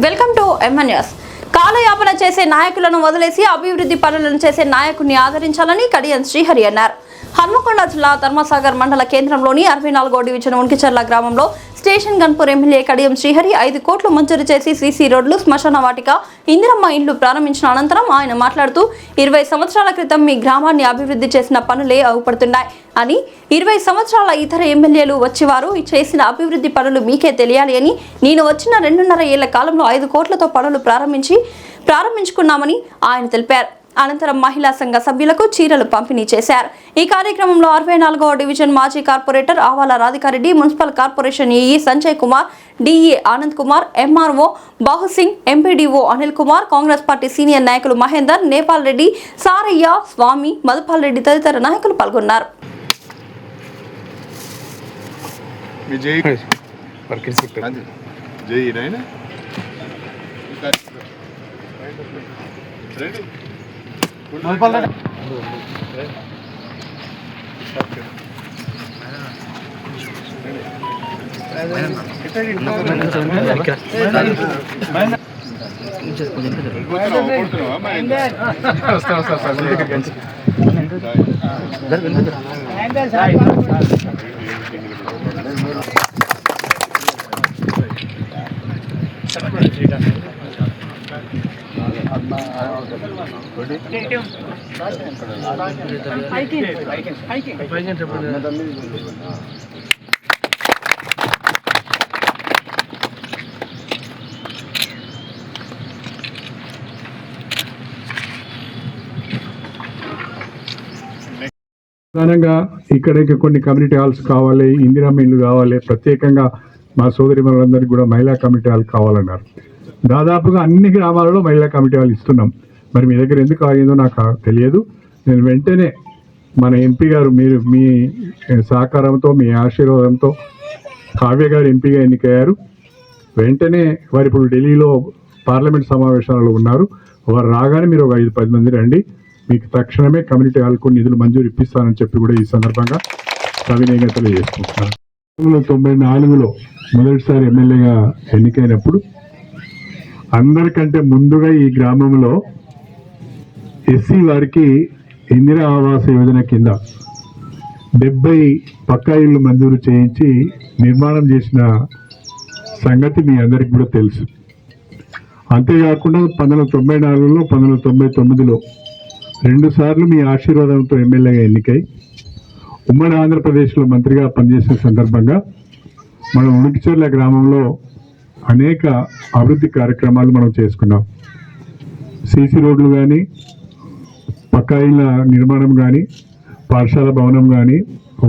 Welcome to MNS. కాలయాపన చేసే నాయకులను వదిలేసి అభివృద్ధి పనులను చేసే నాయకుడిని ఆదరించాలని కడియం శ్రీహరి అన్నారు. హన్మకొండ జిల్లా ధర్మసాగర్ మండల కేంద్రంలోని 64వ డివిజన్ ఉన్కిచర్ల గ్రామంలో స్టేషన్ గన్పూర్ ఎమ్మెల్యే కడియం శ్రీహరి 5 కోట్లు మంజూరు చేసి సీసీ రోడ్లు, శ్మశాన వాటిక, ఇందిరమ్మ ఇండ్లు ప్రారంభించిన అనంతరం ఆయన మాట్లాడుతూ 20 సంవత్సరాల క్రితం మీ గ్రామాన్ని అభివృద్ధి చేసిన పనులే అవుపడుతున్నాయి అని, 20 సంవత్సరాల ఇతర ఎమ్మెల్యేలు వచ్చేవారు చేసిన అభివృద్ధి పనులు మీకే తెలియాలి అని, నేను వచ్చిన 2.5 ఏళ్ల కాలంలో 5 కోట్లతో పనులు ప్రారంభించుకున్నామని ఆయన తెలిపారు. అనంతరం మహిళా సంఘ సభ్యులకు చీరలు పంపిణీ చేశారు. ఈ కార్యక్రమంలో 64వ డివిజన్ మాజీ corporator Avala Radhika Reddy, municipal corporation A E Sanjay Kumar, D E Anand Kumar, M R O Bahu Singh, M P D O Anil Kumar, Congress party senior నాయకులు మహేందర్, నేపాల్ రెడ్డి, సారయ్య, స్వామి, మధుపాల్ రెడ్డి తదితర నాయకులు పాల్గొన్నారు. ప్రధానంగా ఇక్కడికి కొన్ని కమ్యూనిటీ హాల్స్ కావాలి, ఇందిరమ్మ ఇల్లు కావాలి, ప్రత్యేకంగా మా సోదరి మనందరికీ కూడా మహిళా కమ్యూనిటీ హాల్ కావాలన్నారు. దాదాపుగా అన్ని గ్రామాలలో మహిళా కమ్యూనిటీ హాల్ ఇస్తున్నాం. మరి మీ దగ్గర ఎందుకు ఆగిందో నాకు తెలియదు. నేను వెంటనే మన ఎంపీ గారు, మీరు మీ సహకారంతో, మీ ఆశీర్వాదంతో కావ్య గారు ఎంపీగా ఎన్నికయ్యారు. వెంటనే వారు ఇప్పుడు ఢిల్లీలో పార్లమెంట్ సమావేశాలలో ఉన్నారు. వారు రాగానే మీరు ఒక 5-10 మంది రండి, మీకు తక్షణమే కమ్యూనిటీ హాల్కు నిధులు మంజూరు ఇప్పిస్తానని చెప్పి కూడా ఈ సందర్భంగా సవినయంగా తెలియజేసుకుంటున్నాను. 1994లో మొదటిసారి ఎమ్మెల్యేగా ఎన్నికైనప్పుడు అందరికంటే ముందుగా ఈ గ్రామంలో ఎస్సీ వారికి ఇందిరా ఆవాస యోజన కింద 70 పక్కా ఇళ్ళు మంజూరు చేయించి నిర్మాణం చేసిన సంగతి మీ అందరికి కూడా తెలుసు. అంతేకాకుండా 1994లో 1999లో 2 సార్లు మీ ఆశీర్వాదంతో ఎమ్మెల్యేగా ఎన్నికై ఉమ్మడి ఆంధ్రప్రదేశ్లో మంత్రిగా పనిచేసిన సందర్భంగా మన ఉనికిచర్ల గ్రామంలో అనేక అభివృద్ధి కార్యక్రమాలు మనం చేసుకున్నాం. సీసీ రోడ్లు కానీ, పక్కా ఇళ్ళ నిర్మాణం కానీ, పాఠశాల భవనం కానీ,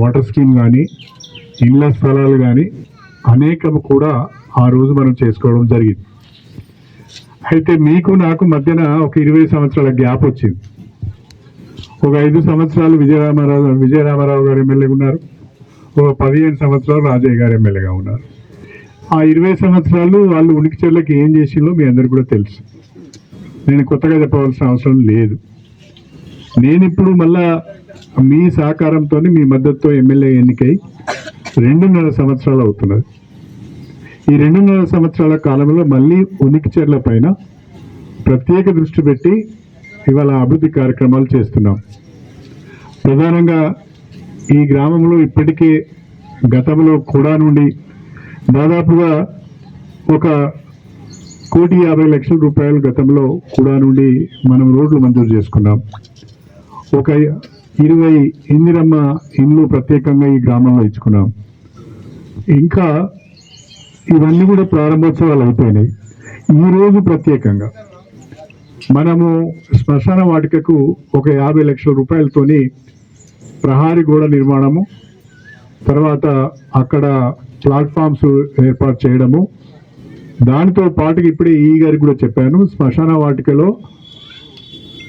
వాటర్ స్కీమ్ కానీ, ఇళ్ల స్థలాలు కానీ అనేకము కూడా ఆ రోజు మనం చేసుకోవడం జరిగింది. అయితే మీకు నాకు మధ్యన ఒక 20 సంవత్సరాల గ్యాప్ వచ్చింది. ఒక 5 సంవత్సరాలు విజయరామారావు గారు ఎమ్మెల్యేగా ఉన్నారు. ఒక 15 సంవత్సరాలు రాజయ్య గారు ఎమ్మెల్యేగా ఉన్నారు. ఆ 20 సంవత్సరాలు వాళ్ళు ఉనికిచర్లకి ఏం చేసిందో మీ అందరికి కూడా తెలుసు. నేను కొత్తగా చెప్పవలసిన అవసరం లేదు. నేను ఇప్పుడు మళ్ళా మీ సహకారంతో, మీ మద్దతుతో ఎమ్మెల్యే ఎన్నికై 2.5 సంవత్సరాలు అవుతున్నది. ఈ 2.5 సంవత్సరాల కాలంలో మళ్ళీ ఉనికిచర్ల పైన ప్రత్యేక దృష్టి పెట్టి ఇవాళ అభివృద్ధి కార్యక్రమాలు చేస్తున్నాం. ప్రధానంగా ఈ గ్రామంలో ఇప్పటికే గతంలో కూడా నుండి దాదాపుగా ఒక 1,50,00,000 రూపాయలు గతంలో కూడా నుండి మనం రోడ్లు మంజూరు చేసుకున్నాం. ఒక 20 ఇందిరమ్మ ఇండ్లు ప్రత్యేకంగా ఈ గ్రామంలో ఇచ్చుకున్నాం. ఇంకా ఇవన్నీ కూడా ప్రారంభోత్సవాలు అయిపోయినాయి. ఈరోజు ప్రత్యేకంగా మనము శ్మశాన వాటికకు ఒక 50,00,000 రూపాయలతోని ప్రహారీ గోడ నిర్మాణము, తర్వాత అక్కడ ప్లాట్ఫామ్స్ ఏర్పాటు చేయడము, దానితో పాటుగా ఇప్పుడే ఈ గారికి కూడా చెప్పాను, శ్మశాన వాటికలో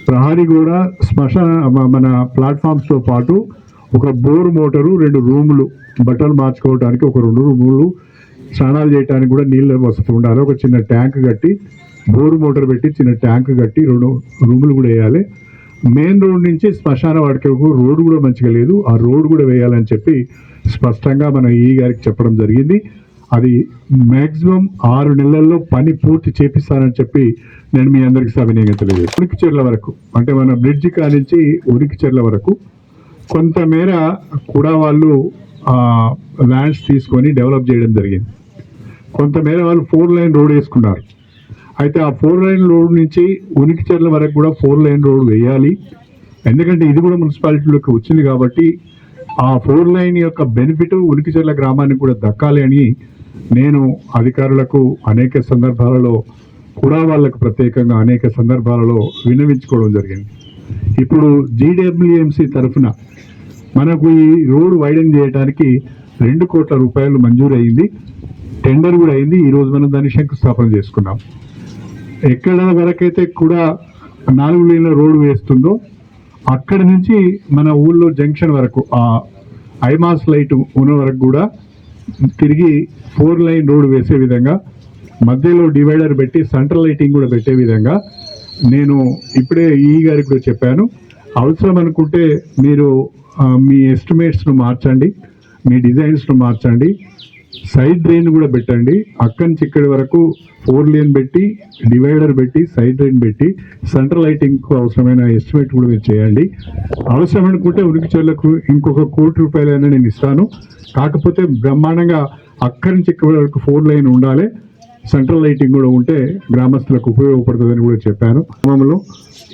ప్రహారీ గోడ, మన ప్లాట్ఫామ్స్తో పాటు ఒక బోర్ మోటారు, 2 రూములు, బట్టలు మార్చుకోవడానికి ఒక 2 రూములు, స్నానాలు చేయడానికి కూడా నీళ్ళ వసతి ఉండాలి. ఒక చిన్న ట్యాంక్ కట్టి, బోరు మోటార్ పెట్టి చిన్న ట్యాంక్ కట్టి 2 రూములు కూడా వేయాలి. మెయిన్ రోడ్ నుంచి శ్మశాన వాటికకు రోడ్డు కూడా మంచిగా లేదు, ఆ రోడ్డు కూడా వేయాలని చెప్పి స్పష్టంగా మన ఈ గారికి చెప్పడం జరిగింది. అది మ్యాక్సిమం 6 నెలల్లో పని పూర్తి చేపిస్తానని చెప్పి నేను మీ అందరికీ సవినయంగా తెలియజేస్తాను. ఉరికిచెర్ల వరకు అంటే మన బ్రిడ్జి కానించి ఉరికిచెర్ల వరకు కొంతమేర కూడా వాళ్ళు ల్యాండ్స్ తీసుకొని డెవలప్ చేయడం జరిగింది. కొంతమేర వాళ్ళు 4 లైన్ రోడ్ వేసుకున్నారు. అయితే ఆ 4 లైన్ రోడ్ నుంచి ఉనికిచెర్ల వరకు కూడా 4 లైన్ రోడ్ వేయాలి. ఎందుకంటే ఇది కూడా మున్సిపాలిటీలోకి వచ్చింది కాబట్టి ఆ 4 లైన్ యొక్క బెనిఫిట్ ఉనికిచెర్ల గ్రామానికి కూడా దక్కాలి అని నేను అధికారులకు అనేక సందర్భాలలో కూడా వాళ్ళకు ప్రత్యేకంగా అనేక సందర్భాలలో విన్నవించుకోవడం జరిగింది. ఇప్పుడు జీడబ్ల్యూఎంసీ తరఫున మనకు ఈ రోడ్డు వైడెన్ చేయడానికి 2 కోట్ల రూపాయలు మంజూరు అయింది. టెండర్ కూడా అయింది. ఈరోజు మనం దాన్ని శంకుస్థాపన చేసుకున్నాం. ఎక్కడ వరకైతే కూడా 4 లేన్ల రోడ్డు వేస్తుందో అక్కడి నుంచి మన ఊళ్ళో జంక్షన్ వరకు ఆ ఐమాస్ లైట్ ఉన్న వరకు కూడా తిరిగి 4 లైన్ రోడ్డు వేసే విధంగా మధ్యలో డివైడర్ పెట్టి సెంట్రల్ లైటింగ్ కూడా పెట్టే విధంగా నేను ఇప్పుడే ఈ గారికి కూడా చెప్పాను. అవసరం అనుకుంటే మీరు మీ ఎస్టిమేట్స్ను మార్చండి, మీ డిజైన్స్ను మార్చండి, సైడ్ డ్రైన్ కూడా పెట్టండి. అక్కడి నుంచి ఇక్కడి వరకు 4 లేన్ పెట్టి డివైడర్ పెట్టి సైడ్ డ్రైన్ పెట్టి సెంట్రల్ లైటింగ్కు అవసరమైన ఎస్టిమేట్ కూడా మీరు చేయండి. అవసరం అనుకుంటే ఉనికిచెర్లకు ఇంకొక 1 కోటి రూపాయలైనా నేను ఇస్తాను. కాకపోతే బ్రహ్మాండంగా అక్కడి నుంచి ఇక్కడి వరకు 4 లైన్ ఉండాలి, సెంట్రల్ లైటింగ్ కూడా ఉంటే గ్రామస్తులకు ఉపయోగపడుతుందని కూడా చెప్పాను. గ్రామంలో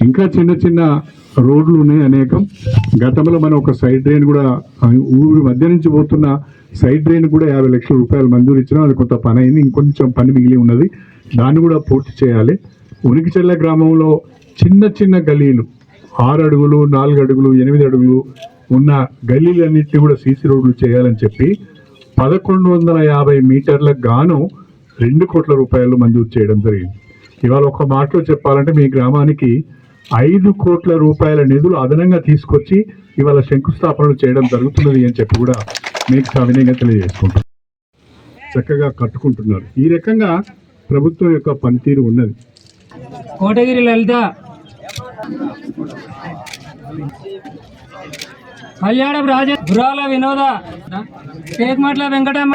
ఇంకా చిన్న చిన్న రోడ్లు ఉన్నాయి అనేకం. గతంలో మనం ఒక సైడ్ డ్రైన్ కూడా ఊరి మధ్య నుంచి పోతున్న సైడ్ డ్రైన్ కూడా 50 లక్షల రూపాయలు మంజూరు ఇచ్చినా అది కొంత పని అయింది. ఇంకొంచెం పని మిగిలి ఉన్నది, దాన్ని కూడా పూర్తి చేయాలి. ఉనికిచెర్ల గ్రామంలో చిన్న చిన్న గల్లీలు 6 అడుగులు 4 అడుగులు 8 అడుగులు ఉన్న గల్లీలన్నింటినీ కూడా సీసీ రోడ్లు చేయాలని చెప్పి 1150 మీటర్లకు గాను 2 కోట్ల రూపాయలు మంజూరు చేయడం జరిగింది. ఇవాళ ఒక మాటలో చెప్పాలంటే మీ గ్రామానికి 5 కోట్ల రూపాయల నిధులు అదనంగా తీసుకొచ్చి ఇవాళ శంకుస్థాపనలు చేయడం జరుగుతున్నది అని చెప్పి కూడా మీకు సవినయంగా తెలియజేసుకుంటున్నారు. చక్కగా కట్టుకుంటున్నారు. ఈ రకంగా ప్రభుత్వం యొక్క పనితీరు ఉన్నది. కోటగిరి లలిత, కళ్యాణం రాజ, గురాల వినోద, టేక్మట్ల వెంకటమ్మ,